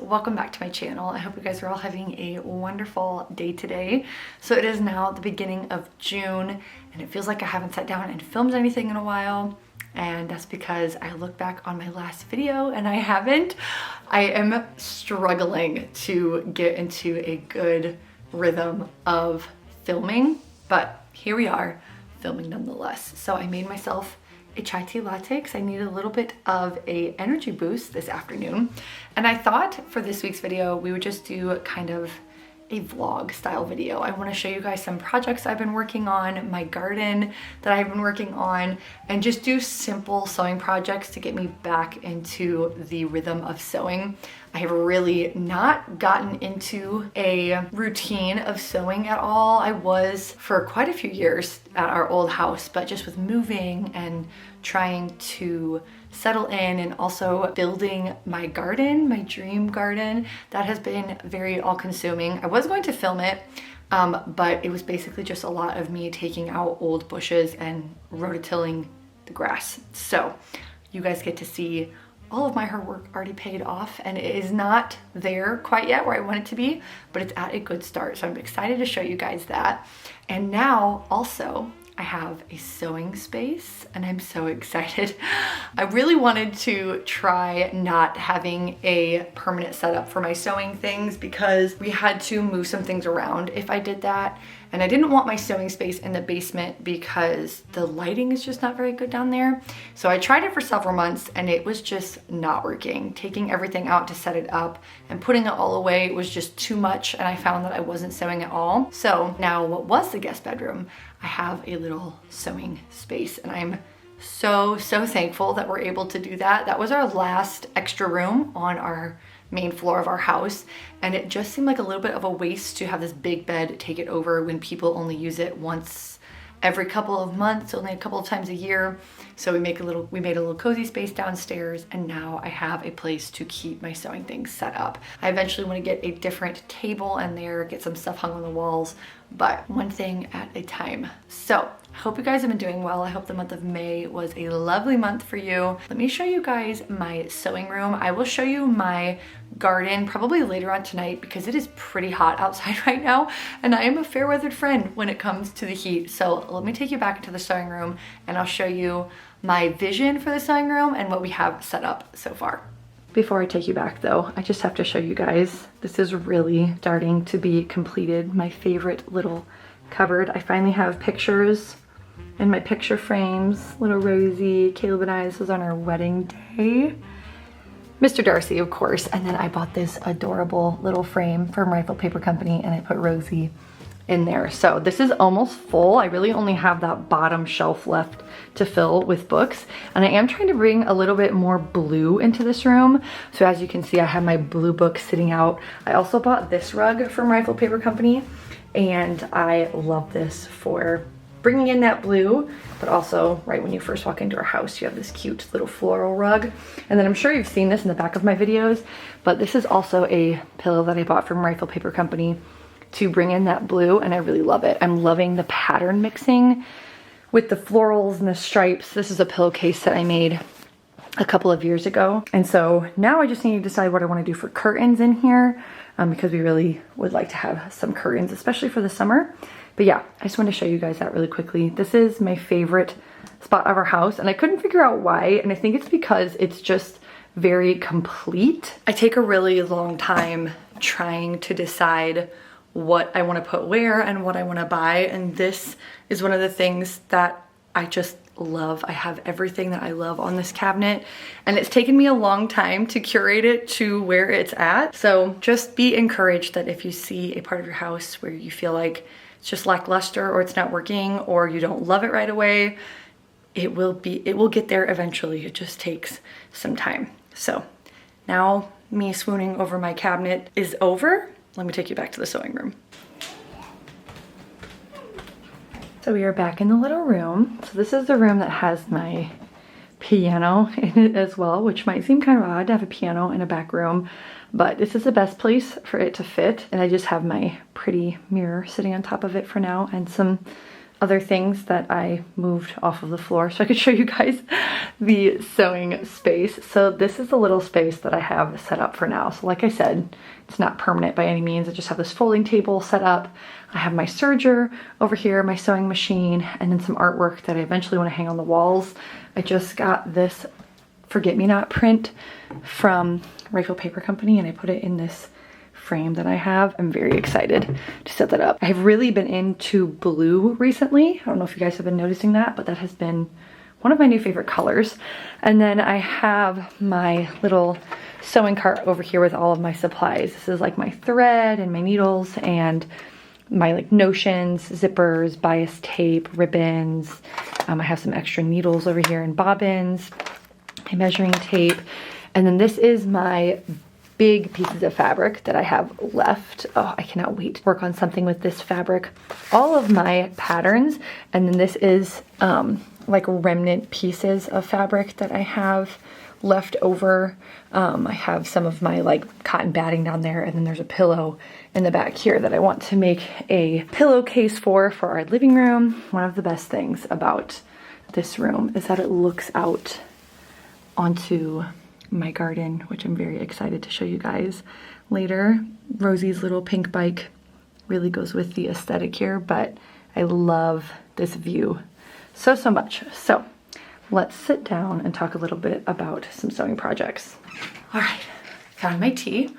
welcome back to my channel. I hope you guys are all having a wonderful day today. So it is now the beginning of June and it feels like I haven't sat down and filmed anything in a while, and that's because I look back on my last video and I haven't. I am struggling to get into a good rhythm of filming, but here we are filming nonetheless. So I made myself a chai tea latte because I needed a little bit of a energy boost this afternoon, and I thought for this week's video we would just do kind of a vlog style video. I want to show you guys some projects I've been working on, my garden that I've been working on, and just do simple sewing projects to get me back into the rhythm of sewing. I have really not gotten into a routine of sewing at all. I was for quite a few years at our old house, but just with moving and trying to settle in and also building my garden, my dream garden, that has been very all-consuming. I was going to film it, but it was basically just a lot of me taking out old bushes and rototilling the grass. So you guys get to see all of my hard work already paid off, and it is not there quite yet where I want it to be, but it's at a good start. So I'm excited to show you guys that. And now also I have a sewing space and I'm so excited. I really wanted to try not having a permanent setup for my sewing things because we had to move some things around if I did that. And I didn't want my sewing space in the basement because the lighting is just not very good down there. So I tried it for several months and it was just not working. Taking everything out to set it up and putting it all away was just too much, and I found that I wasn't sewing at all. So now what was the guest bedroom, I have a little sewing space, and I'm so thankful that we're able to do that. That was our last extra room on our main floor of our house, and it just seemed like a little bit of a waste to have this big bed take it over when people only use it once every couple of months, only a couple of times a year. So we made a little cozy space downstairs, and now I have a place to keep my sewing things set up. I eventually want to get a different table in there, get some stuff hung on the walls, but one thing at a time. So I hope you guys have been doing well. I hope the month of May was a lovely month for you. Let me show you guys my sewing room. I will show you my garden probably later on tonight because it is pretty hot outside right now, and I am a fair weathered friend when it comes to the heat. So let me take you back into the sewing room and I'll show you my vision for the sewing room and what we have set up so far. Before I take you back though, I just have to show you guys, this is really starting to be completed, my favorite little cupboard. I finally have pictures in my picture frames. Little Rosie, Caleb and I, this was on our wedding day. Mr. Darcy, of course, and then I bought this adorable little frame from Rifle Paper Company and I put Rosie in there. So this is almost full. I really only have that bottom shelf left to fill with books, and I am trying to bring a little bit more blue into this room. So as you can see, I have my blue book sitting out. I also bought this rug from Rifle Paper Company, and I love this for bringing in that blue, but also right when you first walk into our house, you have this cute little floral rug. And then I'm sure you've seen this in the back of my videos, but this is also a pillow that I bought from Rifle Paper Company to bring in that blue, and I really love it. I'm loving the pattern mixing with the florals and the stripes. This is a pillowcase that I made a couple of years ago, and so now I just need to decide what I want to do for curtains in here, because we really would like to have some curtains, especially for the summer. But yeah, I just want to show you guys that really quickly. This is my favorite spot of our house, and I couldn't figure out why, and I think it's because it's just very complete. I take a really long time trying to decide what I want to put where and what I want to buy, and this is one of the things that I just love. I have everything that I love on this cabinet, and it's taken me a long time to curate it to where it's at. So just be encouraged that if you see a part of your house where you feel like it's just lackluster or it's not working or you don't love it right away, it will get there eventually. It just takes some time. So now me swooning over my cabinet is over. Let me take you back to the sewing room. So we are back in the little room. So this is the room that has my piano in it as well, which might seem kind of odd to have a piano in a back room, but this is the best place for it to fit. And I just have my pretty mirror sitting on top of it for now, and some other things that I moved off of the floor so I could show you guys the sewing space. So this is the little space that I have set up for now. So like I said, it's not permanent by any means. I just have this folding table set up. I have my serger over here, my sewing machine, and then some artwork that I eventually want to hang on the walls. I just got this forget-me-not print from Rifle Paper Company, and I put it in this frame that I have. I'm very excited to set that up. I have really been into blue recently. I don't know if you guys have been noticing that, but that has been one of my new favorite colors. And then I have my little sewing cart over here with all of my supplies. This is like my thread and my needles and my like notions, zippers, bias tape, ribbons. I have some extra needles over here and bobbins, my measuring tape. And then this is my big pieces of fabric that I have left. Oh, I cannot wait to work on something with this fabric. All of my patterns, and then this is like remnant pieces of fabric that I have left over. I have some of my like cotton batting down there, and then there's a pillow in the back here that I want to make a pillowcase for our living room. One of the best things about this room is that it looks out onto my garden, which I'm very excited to show you guys later. Rosie's little pink bike really goes with the aesthetic here, but I love this view so much. So let's sit down and talk a little bit about some sewing projects. All right, found my tea,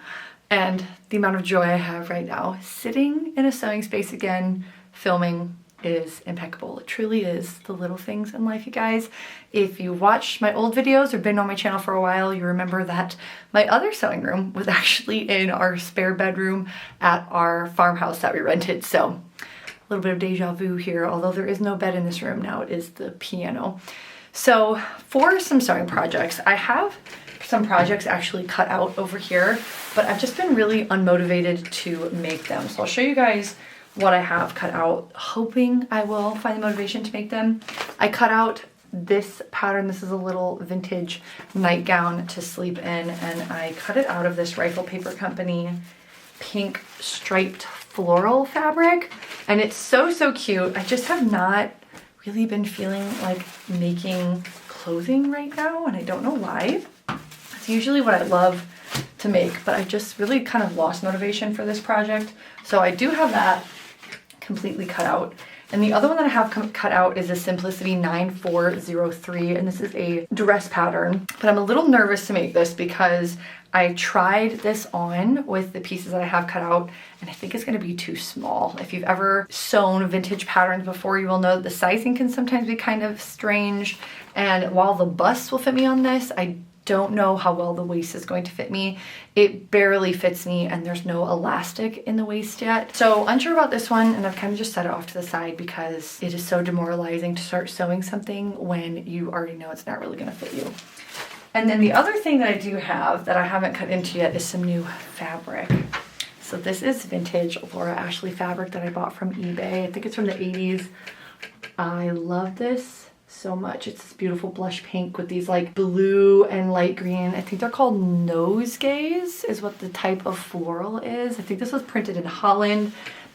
and the amount of joy I have right now sitting in a sewing space again, filming, is impeccable. It truly is the little things in life, you guys. If you watched my old videos or been on my channel for a while, you remember that my other sewing room was actually in our spare bedroom at our farmhouse that we rented. So a little bit of deja vu here, although there is no bed in this room now, it is the piano. So for some sewing projects, I have some projects actually cut out over here, but I've just been really unmotivated to make them. So I'll show you guys what I have cut out, hoping I will find the motivation to make them. I cut out this pattern. This is a little vintage nightgown to sleep in, and I cut it out of this Rifle Paper Company pink striped floral fabric, and it's so cute. I just have not really been feeling like making clothing right now, and I don't know why. It's usually what I love to make, but I just really kind of lost motivation for this project. So I do have that completely cut out. And the other one that I have cut out is a Simplicity 9403, and this is a dress pattern. But I'm a little nervous to make this because I tried this on with the pieces that I have cut out, and I think it's gonna be too small. If you've ever sewn vintage patterns before, you will know that the sizing can sometimes be kind of strange. And while the bust will fit me on this, I don't know how well the waist is going to fit me. It barely fits me, and there's no elastic in the waist yet. So unsure about this one, and I've kind of just set it off to the side because it is so demoralizing to start sewing something when you already know it's not really gonna fit you. And then the other thing that I do have that I haven't cut into yet is some new fabric. So this is vintage Laura Ashley fabric that I bought from eBay. I think it's from the 80s. I love this so much. It's this beautiful blush pink with these like blue and light green. I think they're called nosegays is what the type of floral is. I think this was printed in Holland,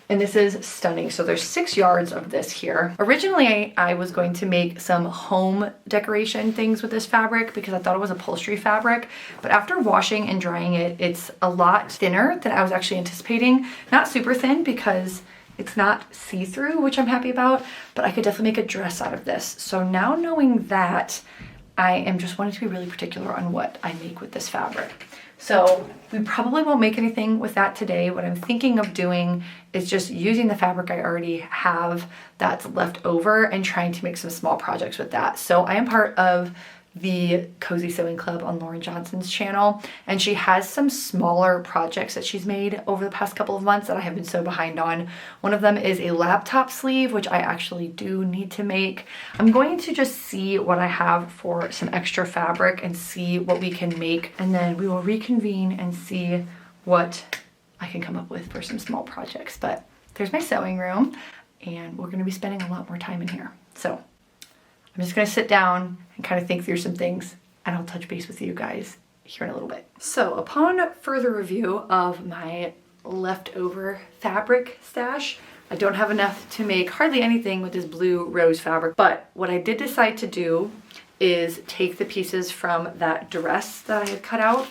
and this is stunning. So there's 6 yards of this here. Originally, I was going to make some home decoration things with this fabric because I thought it was upholstery fabric, but after washing and drying it, it's a lot thinner than I was actually anticipating. Not super thin because it's not see-through, which I'm happy about, but I could definitely make a dress out of this. So now knowing that, I am just wanting to be really particular on what I make with this fabric. So we probably won't make anything with that today. What I'm thinking of doing is just using the fabric I already have that's left over and trying to make some small projects with that. So I am part of the Cozy Sewing Club on Lauren Johnson's channel, and she has some smaller projects that she's made over the past couple of months that I have been so behind on. One of them is a laptop sleeve, which I actually do need to make. I'm going to just see what I have for some extra fabric and see what we can make, and then we will reconvene and see what I can come up with for some small projects. But there's my sewing room, and we're gonna be spending a lot more time in here. So I'm just gonna sit down and kind of think through some things, and I'll touch base with you guys here in a little bit. So upon further review of my leftover fabric stash, I don't have enough to make hardly anything with this blue rose fabric, but what I did decide to do is take the pieces from that dress that I had cut out,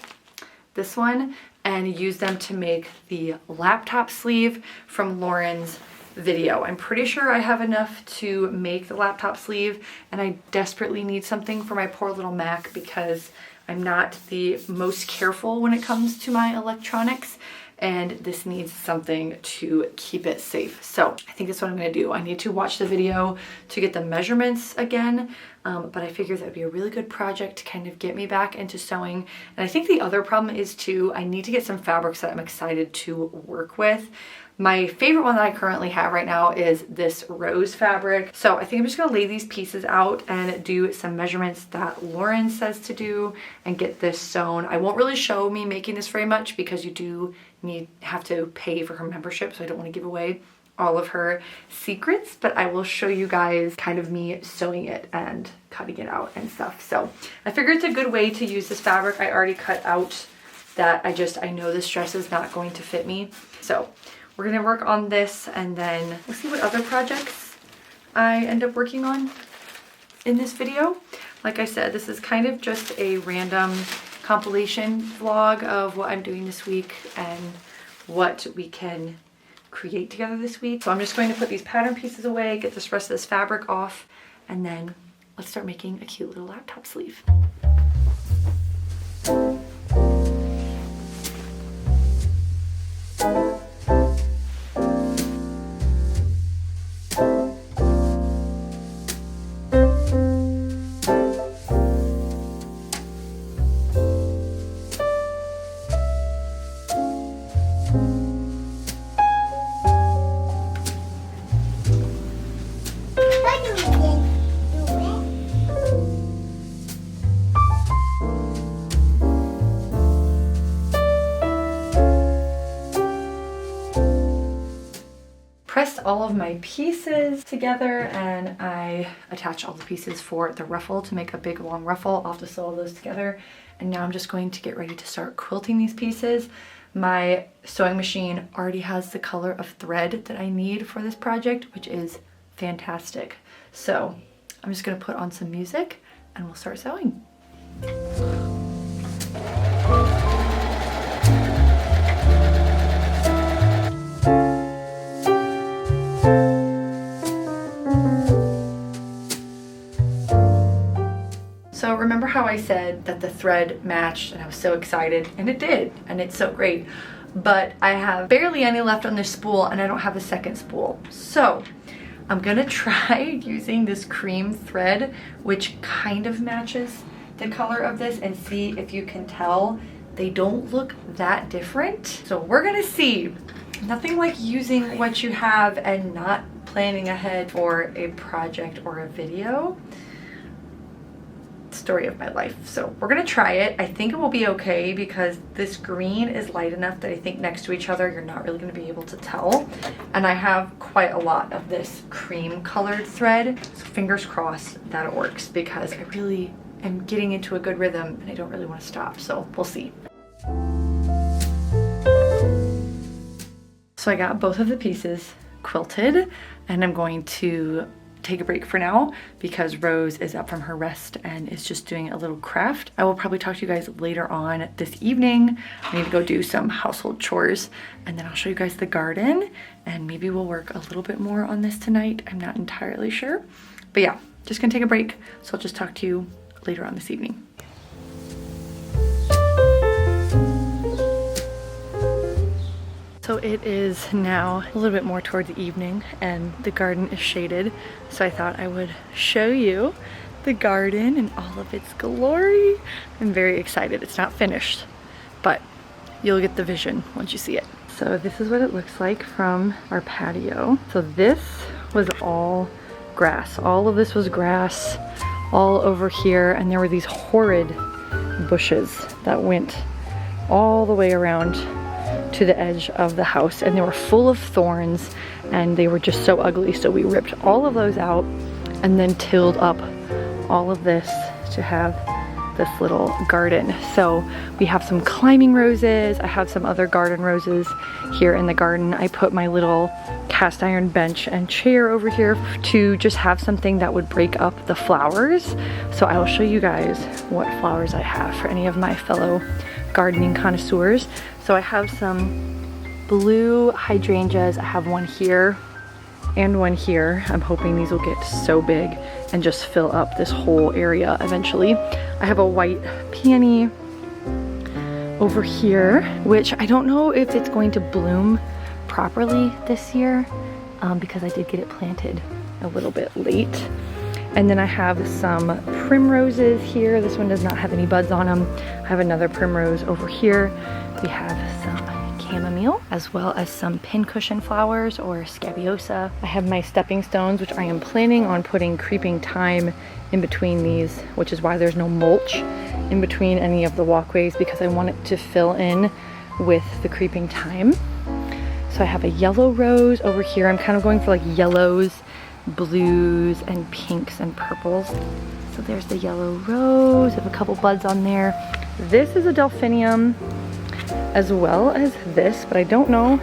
this one, and use them to make the laptop sleeve from Lauren's video. I'm pretty sure I have enough to make the laptop sleeve, and I desperately need something for my poor little Mac because I'm not the most careful when it comes to my electronics, and this needs something to keep it safe. So I think that's what I'm gonna do. I need to watch the video to get the measurements again, but I figured that would be a really good project to kind of get me back into sewing. And I think the other problem is too, I need to get some fabrics that I'm excited to work with. My favorite one that I currently have right now is this rose fabric. So I think I'm just gonna lay these pieces out and do some measurements that Lauren says to do and get this sewn. I won't really show me making this very much because you do have to pay for her membership, so I don't want to give away all of her secrets, but I will show you guys kind of me sewing it and cutting it out and stuff. So I figured it's a good way to use this fabric. I already cut out that I know this dress is not going to fit me. So we're gonna work on this and then we'll see what other projects I end up working on in this video. Like I said, this is kind of just a random compilation vlog of what I'm doing this week and what we can create together this week. So I'm just going to put these pattern pieces away, get this rest of this fabric off, and then let's start making a cute little laptop sleeve. Pressed all of my pieces together and I attached all the pieces for the ruffle to make a big long ruffle. I'll have to sew all those together, and now I'm just going to get ready to start quilting these pieces. My sewing machine already has the color of thread that I need for this project, which is fantastic. So I'm just gonna put on some music and we'll start sewing. So remember how I said that the thread matched and I was so excited, and it did, and it's so great, but I have barely any left on this spool and I don't have a second spool. So I'm gonna try using this cream thread, which kind of matches the color of this, and see if you can tell they don't look that different. So we're gonna see. Nothing like using what you have and not planning ahead for a project or a video. Story of my life. So we're gonna try it. I think it will be okay because this green is light enough that I think next to each other you're not really gonna be able to tell, and I have quite a lot of this cream colored thread, so fingers crossed that it works because I really am getting into a good rhythm and I don't really want to stop, so we'll see. So I got both of the pieces quilted and I'm going to take a break for now because Rose is up from her rest and is just doing a little craft. I will probably talk to you guys later on this evening. I need to go do some household chores and then I'll show you guys the garden and maybe we'll work a little bit more on this tonight. I'm not entirely sure, but yeah, just gonna take a break. So I'll just talk to you later on this evening. So it is now a little bit more towards the evening and the garden is shaded. So I thought I would show you the garden in all of its glory. I'm very excited. It's not finished, but you'll get the vision once you see it. So this is what it looks like from our patio. So this was all grass. All of this was grass all over here, and there were these horrid bushes that went all the way around to the edge of the house, and they were full of thorns and they were just so ugly. So we ripped all of those out and then tilled up all of this to have this little garden. So we have some climbing roses. I have some other garden roses here in the garden. I put my little cast iron bench and chair over here to just have something that would break up the flowers. So I will show you guys what flowers I have for any of my fellow gardening connoisseurs. So I have some blue hydrangeas. I have one here and one here. I'm hoping these will get so big and just fill up this whole area eventually. I have a white peony over here, which I don't know if it's going to bloom properly this year because I did get it planted a little bit late. And then I have some primroses here. This one does not have any buds on them. I have another primrose over here. We have some chamomile, as well as some pincushion flowers or scabiosa. I have my stepping stones, which I am planning on putting creeping thyme in between these, which is why there's no mulch in between any of the walkways, because I want it to fill in with the creeping thyme. So I have a yellow rose over here. I'm kind of going for like yellows, blues, and pinks and purples. So there's the yellow rose. I have a couple buds on there. This is a delphinium, as well as this, but I don't know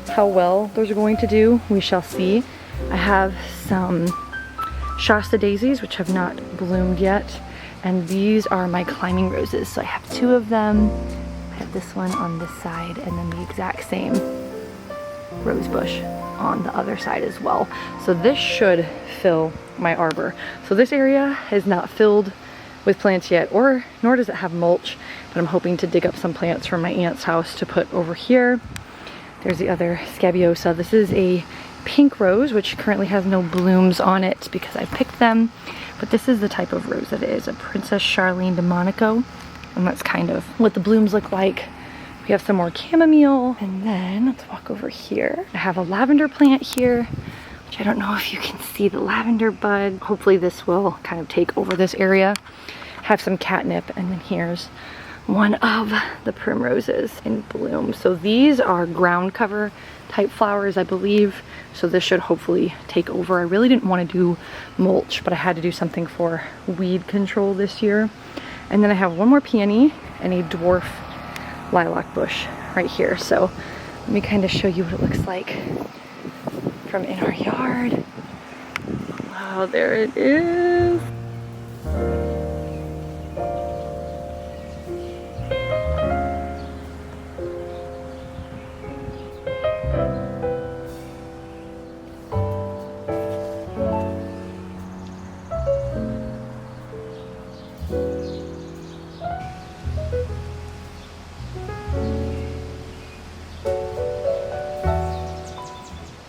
how well those are going to do. We shall see. I have some Shasta daisies, which have not bloomed yet, and these are my climbing roses. So I have two of them. I have this one on this side, and then the exact same rose bush on the other side as well. So this should fill my arbor. So this area is not filled with plants yet, or nor does it have mulch, but I'm hoping to dig up some plants from my aunt's house to put over here. There's the other scabiosa. This is a pink rose, which currently has no blooms on it because I picked them, but this is the type of rose that it is, a Princess Charlene de Monaco, and that's kind of what the blooms look like. We have some more chamomile, and then let's walk over here. I have a lavender plant here, which I don't know if you can see the lavender bud. Hopefully this will kind of take over this area. Have some catnip, and then here's one of the primroses in bloom. So these are ground cover type flowers, I believe. So this should hopefully take over. I really didn't want to do mulch, but I had to do something for weed control this year. And then I have one more peony and a dwarf lilac bush right here. So let me kind of show you what it looks like from in our yard. Wow, there it is.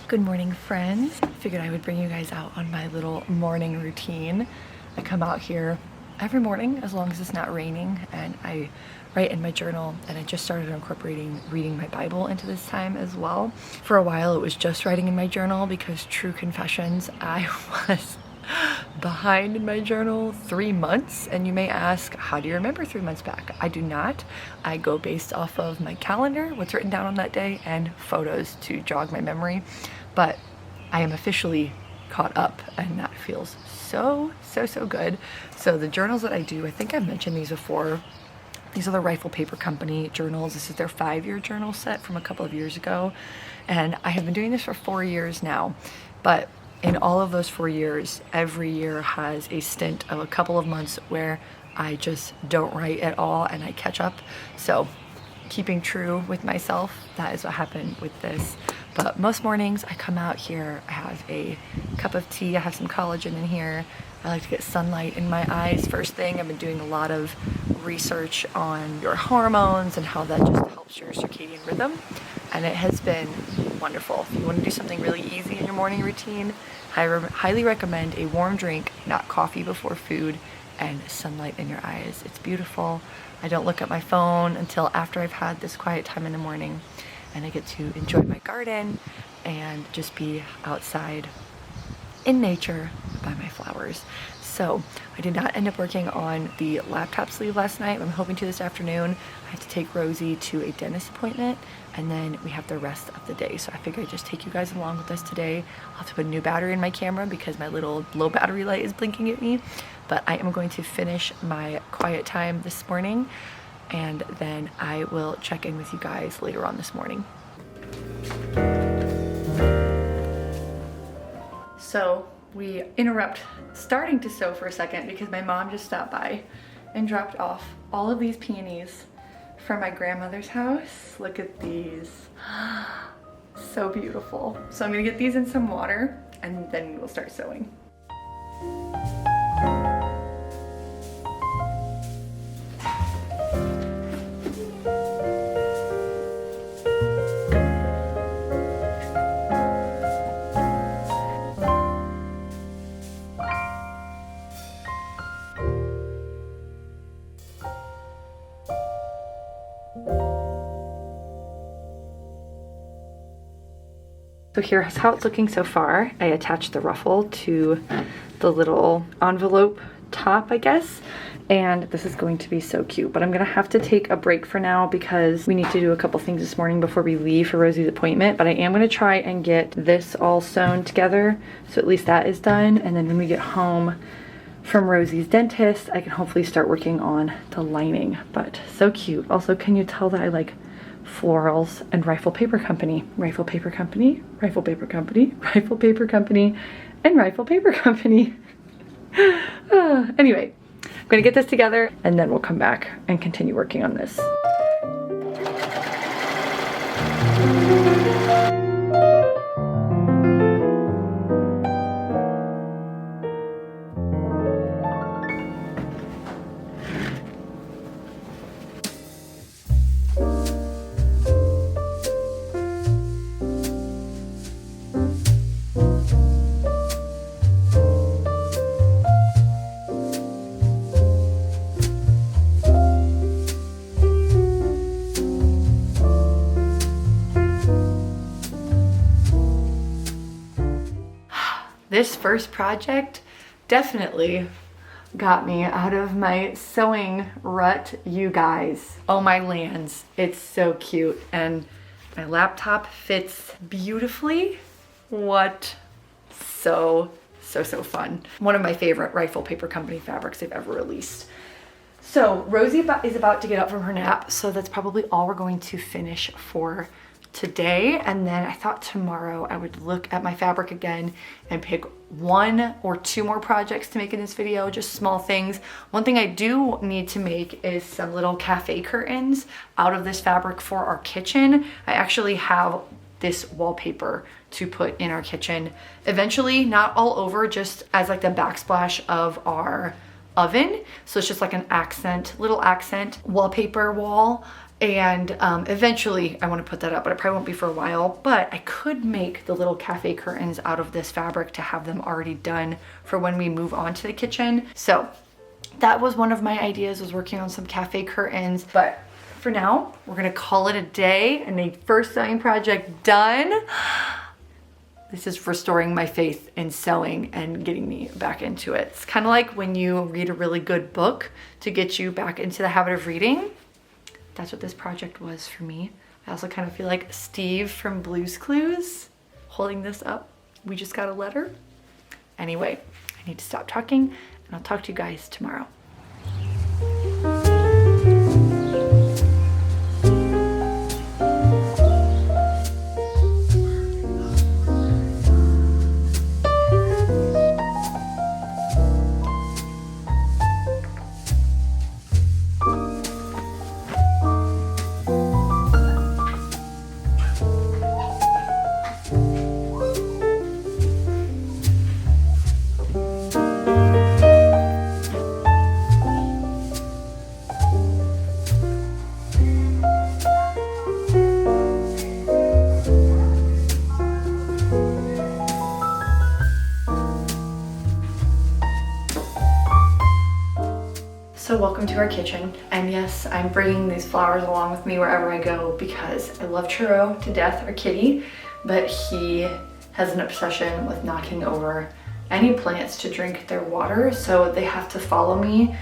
Good morning, friends. Figured I would bring you guys out on my little morning routine. I come out here every morning as long as it's not raining, and I write in my journal, and I just started incorporating reading my Bible into this time as well. For a while it was just writing in my journal because, true confessions, I was behind in my journal 3 months, and you may ask, how do you remember 3 months back? I do not. I go based off of my calendar, what's written down on that day, and photos to jog my memory. But I am officially caught up, and that feels so good. So the journals that I do, I think I've mentioned these before. These are the Rifle Paper Company journals. This is their 5-year journal set from a couple of years ago, and I have been doing this for 4 years now. But in all of those 4 years, every year has a stint of a couple of months where I just don't write at all and I catch up. So keeping true with myself, that is what happened with this. But most mornings I come out here, I have a cup of tea, I have some collagen in here. I like to get sunlight in my eyes first thing. I've been doing a lot of research on your hormones and how that just helps your circadian rhythm, and it has been wonderful. If you want to do something really easy in your morning routine, I highly recommend a warm drink, not coffee before food, and sunlight in your eyes. It's beautiful. I don't look at my phone until after I've had this quiet time in the morning, and I get to enjoy my garden and just be outside in nature by my flowers. So I did not end up working on the laptop sleeve last night. I'm hoping to this afternoon. I have to take Rosie to a dentist appointment, and then we have the rest of the day. So I figured I'd just take you guys along with us today. I'll have to put a new battery in my camera because my little low battery light is blinking at me. But I am going to finish my quiet time this morning, and then I will check in with you guys later on this morning. So we interrupt starting to sew for a second because my mom just stopped by and dropped off all of these peonies from my grandmother's house. Look at these. So beautiful. So I'm gonna get these in some water and then we'll start sewing. So here's how it's looking so far. I attached the ruffle to the little envelope top, I guess, and this is going to be so cute. But I'm gonna have to take a break for now because we need to do a couple things this morning before we leave for Rosie's appointment. But I am gonna try and get this all sewn together, so at least that is done. And then when we get home from Rosie's dentist, I can hopefully start working on the lining. But so cute. Also, can you tell that I like florals and Rifle Paper Company, Rifle Paper Company, Rifle Paper Company, Rifle Paper Company, and Rifle Paper Company. Anyway, I'm gonna get this together and then we'll come back and continue working on this. This first project definitely got me out of my sewing rut, you guys. Oh my lands, it's so cute. And my laptop fits beautifully. What? So fun. One of my favorite Rifle Paper Company fabrics they've ever released. So Rosie is about to get up from her nap, so that's probably all we're going to finish for today. And then I thought tomorrow I would look at my fabric again and pick 1 or 2 more projects to make in this video, just small things. One thing I do need to make is some little cafe curtains out of this fabric for our kitchen. I actually have this wallpaper to put in our kitchen eventually, not all over, just as like the backsplash of our oven. So it's just like an accent, little accent wallpaper wall. And eventually I want to put that up, but it probably won't be for a while. But I could make the little cafe curtains out of this fabric to have them already done for when we move on to the kitchen. So that was one of my ideas, was working on some cafe curtains. But for now, we're gonna call it a day and a first sewing project done. This is restoring my faith in sewing and getting me back into it. It's kind of like when you read a really good book to get you back into the habit of reading. That's what this project was for me. I also kind of feel like Steve from Blue's Clues holding this up. We just got a letter. Anyway, I need to stop talking and I'll talk to you guys tomorrow. So welcome to our kitchen, and yes, I'm bringing these flowers along with me wherever I go because I love Churro to death, our kitty, but he has an obsession with knocking over any plants to drink their water, so they have to follow me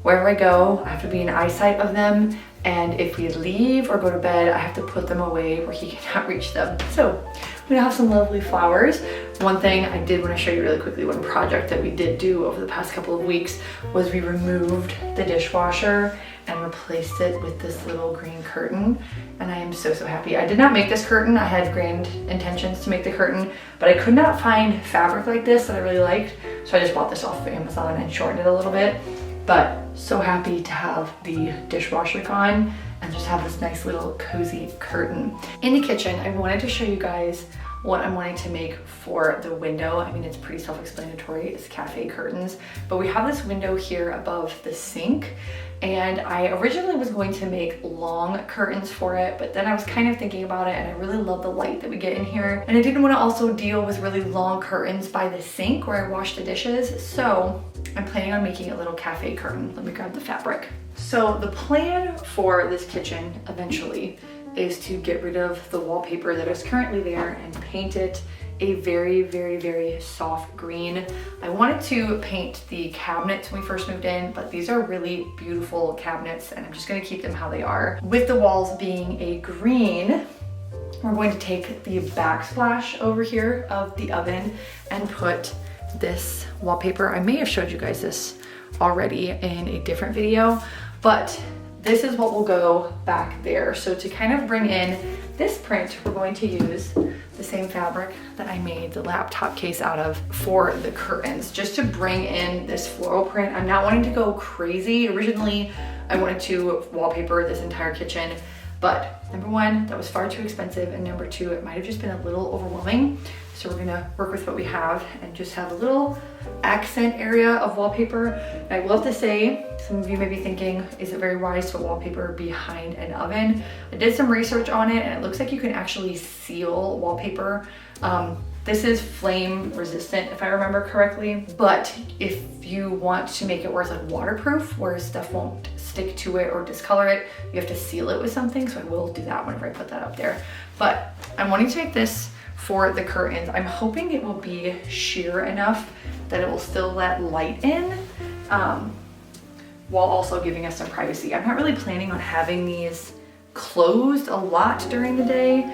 wherever I go. I have to be in eyesight of them, and if we leave or go to bed, I have to put them away where he cannot reach them. So we have some lovely flowers. One thing I did want to show you really quickly, one project that we did do over the past couple of weeks was we removed the dishwasher and replaced it with this little green curtain. And I am so happy. I did not make this curtain. I had grand intentions to make the curtain, but I could not find fabric like this that I really liked. So I just bought this off of Amazon and shortened it a little bit. But so happy to have the dishwasher gone and just have this nice little cozy curtain. In the kitchen, I wanted to show you guys what I'm wanting to make for the window. I mean, it's pretty self-explanatory, it's cafe curtains, but we have this window here above the sink, and I originally was going to make long curtains for it, but then I was kind of thinking about it, and I really love the light that we get in here, and I didn't want to also deal with really long curtains by the sink where I wash the dishes, so I'm planning on making a little cafe curtain. Let me grab the fabric. So the plan for this kitchen eventually is to get rid of the wallpaper that is currently there and paint it a very soft green. I wanted to paint the cabinets when we first moved in, but these are really beautiful cabinets and I'm just gonna keep them how they are. With the walls being a green, we're going to take the backsplash over here of the oven and put this wallpaper. I may have showed you guys this already in a different video, but this is what will go back there. So to kind of bring in this print, we're going to use the same fabric that I made the laptop case out of for the curtains, just to bring in this floral print. I'm not wanting to go crazy. Originally, I wanted to wallpaper this entire kitchen, but number one, that was far too expensive, and number two, it might have just been a little overwhelming. So we're gonna work with what we have and just have a little accent area of wallpaper. And I will have to say, some of you may be thinking, is it very wise to wallpaper behind an oven? I did some research on it and it looks like you can actually seal wallpaper. This is flame resistant, if I remember correctly, but if you want to make it where it's like waterproof, where stuff won't stick to it or discolor it, you have to seal it with something. So I will do that whenever I put that up there. But I'm wanting to make this for the curtains. I'm hoping it will be sheer enough that it will still let light in, while also giving us some privacy. I'm not really planning on having these closed a lot during the day.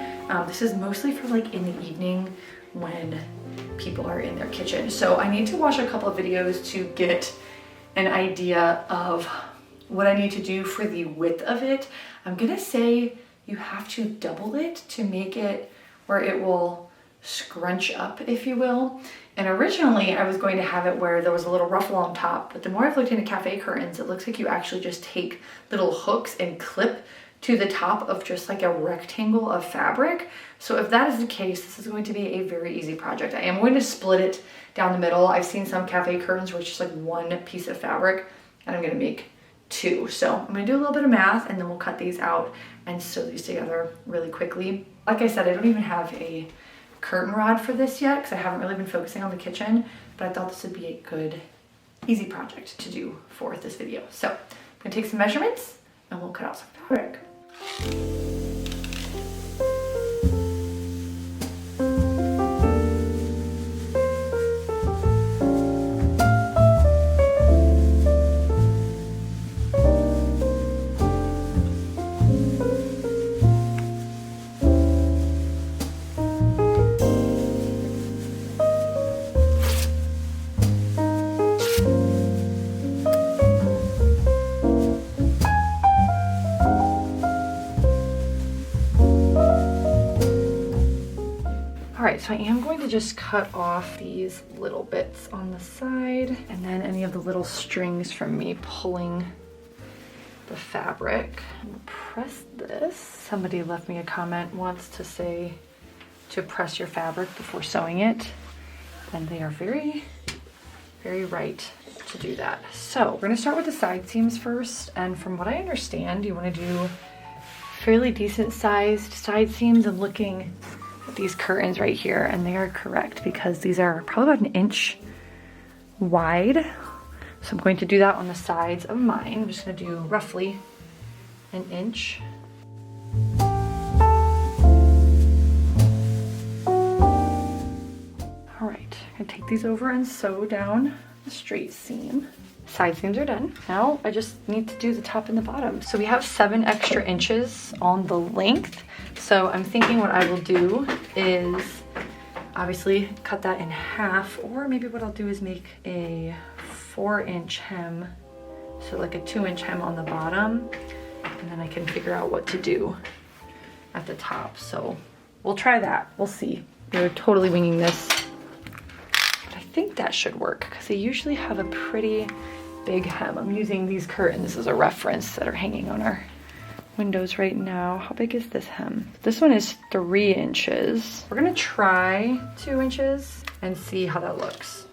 This is mostly for like in the evening when people are in their kitchen. So I need to watch a couple of videos to get an idea of what I need to do for the width of it. I'm gonna say you have to double it to make it where it will scrunch up, if you will. And originally I was going to have it where there was a little ruffle on top, but the more I've looked into cafe curtains, it looks like you actually just take little hooks and clip to the top of just like a rectangle of fabric. So if that is the case, this is going to be a very easy project. I am going to split it down the middle. I've seen some cafe curtains where it's just like one piece of fabric, and I'm gonna make two. So I'm gonna do a little bit of math and then we'll cut these out and sew these together really quickly. Like I said, I don't even have a curtain rod for this yet because I haven't really been focusing on the kitchen, but I thought this would be a good, easy project to do for this video. So I'm gonna take some measurements and we'll cut out some fabric. So I am going to just cut off these little bits on the side and then any of the little strings from me pulling the fabric. Press this. Somebody left me a comment once to say to press your fabric before sewing it, and they are very right to do that. So we're gonna start with the side seams first, and from what I understand, you wanna do fairly decent sized side seams. I'm looking at these curtains right here and they are correct because these are probably about 1 inch wide. So I'm going to do that on the sides of mine. I'm just gonna do roughly 1 inch. All right, I'm gonna take these over and sew down the straight seam. Side seams are done. Now I just need to do the top and the bottom. So we have 7 extra inches on the length. So I'm thinking what I will do is obviously cut that in half, or maybe what I'll do is make a 4-inch hem. So like a 2-inch hem on the bottom, and then I can figure out what to do at the top. So we'll try that, we'll see. We're totally winging this, but I think that should work because they usually have a pretty big hem. I'm using these curtains as a reference that are hanging on our windows right now. How big is this hem? This one is 3 inches. We're gonna try 2 inches and see how that looks.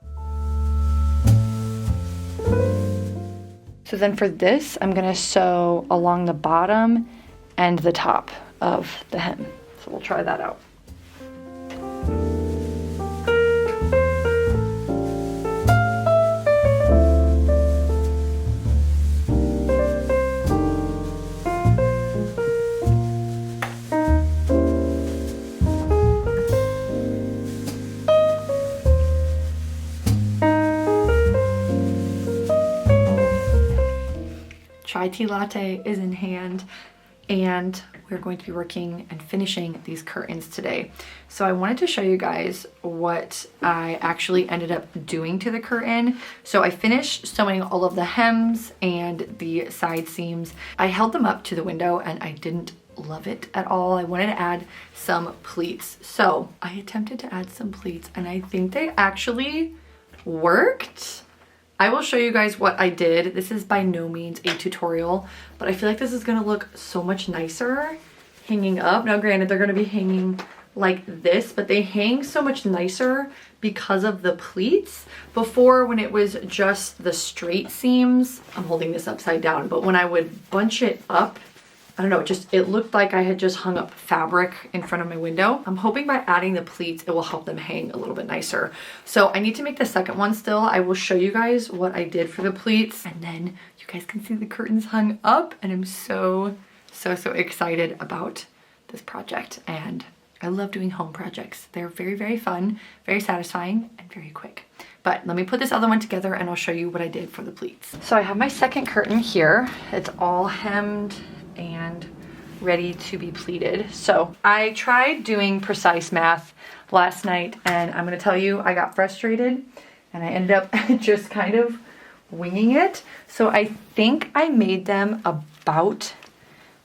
So then for this, I'm gonna sew along the bottom and the top of the hem. So we'll try that out. Chai tea latte is in hand, and we're going to be working and finishing these curtains today. So I wanted to show you guys what I actually ended up doing to the curtain. So I finished sewing all of the hems and the side seams. I held them up to the window and I didn't love it at all. I wanted to add some pleats. So I attempted to add some pleats and I think they actually worked. I will show you guys what I did. This is by no means a tutorial, but I feel like this is gonna look so much nicer hanging up. Now granted, they're gonna be hanging like this, but they hang so much nicer because of the pleats. Before, when it was just the straight seams, I'm holding this upside down, but when I would bunch it up, I don't know, it looked like I had just hung up fabric in front of my window. I'm hoping by adding the pleats, it will help them hang a little bit nicer. So I need to make the second one still. I will show you guys what I did for the pleats, and then you guys can see the curtains hung up, and I'm so excited about this project. And I love doing home projects. They're very, very fun, very satisfying, and very quick. But let me put this other one together and I'll show you what I did for the pleats. So I have my second curtain here. It's all hemmed and ready to be pleated. So I tried doing precise math last night, and I'm gonna tell you, I got frustrated and I ended up just kind of winging it. So I think I made them about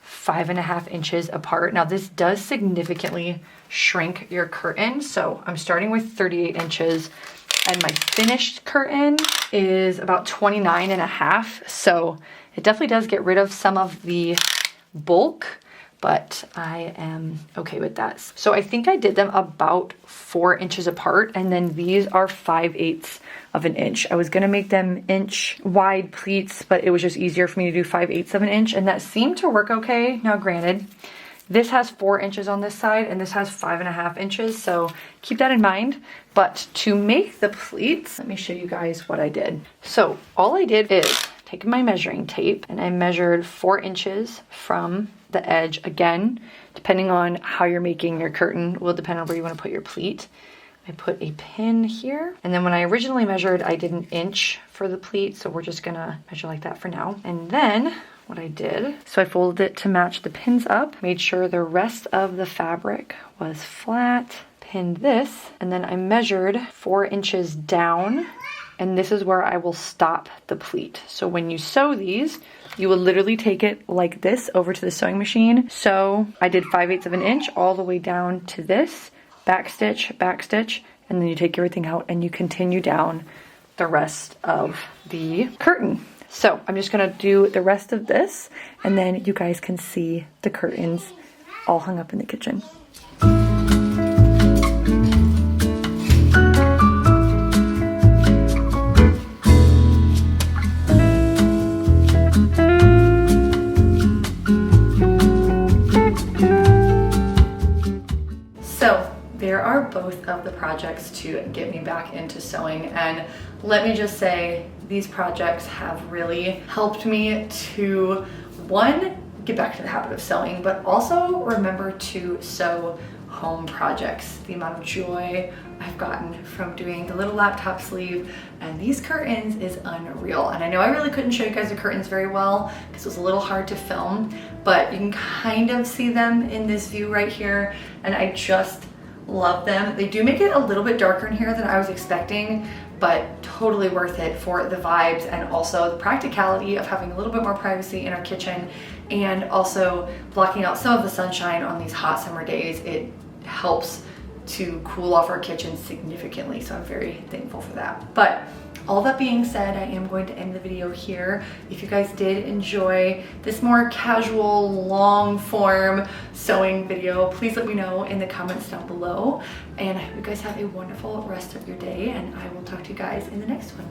5.5 inches apart. Now this does significantly shrink your curtain. So I'm starting with 38 inches and my finished curtain is about 29.5. So it definitely does get rid of some of the bulk, but I am okay with that. So I think I did them about 4 inches apart, and then these are 5/8 of an inch. I was gonna make them inch wide pleats, but it was just easier for me to do 5/8 of an inch, and that seemed to work okay. Now granted, this has 4 inches on this side and this has 5.5 inches, so keep that in mind. But to make the pleats, let me show you guys what I did. So all I did is take my measuring tape and I measured 4 inches from the edge. Again, depending on how you're making your curtain will depend on where you want to put your pleat. I put a pin here, and then when I originally measured, I did 1 inch for the pleat, so we're just gonna measure like that for now. And then what I did, so I folded it to match the pins up, made sure the rest of the fabric was flat, pinned this, and then I measured 4 inches down, and this is where I will stop the pleat. So when you sew these, you will literally take it like this over to the sewing machine. So I did 5/8 of an inch all the way down to this, back stitch, and then you take everything out and you continue down the rest of the curtain. So I'm just gonna do the rest of this, and then you guys can see the curtains all hung up in the kitchen. There are both of the projects to get me back into sewing, and let me just say these projects have really helped me to, one, get back to the habit of sewing, but also remember to sew home projects. The amount of joy I've gotten from doing the little laptop sleeve, and these curtains is unreal. And I know I really couldn't show you guys the curtains very well because it was a little hard to film, but you can kind of see them in this view right here, and I just love them. They do make it a little bit darker in here than I was expecting, but totally worth it for the vibes and also the practicality of having a little bit more privacy in our kitchen, and also blocking out some of the sunshine on these hot summer days. It helps to cool off our kitchen significantly, so I'm very thankful for that. But all that being said, I am going to end the video here. If you guys did enjoy this more casual, long form sewing video, please let me know in the comments down below. And I hope you guys have a wonderful rest of your day, and I will talk to you guys in the next one.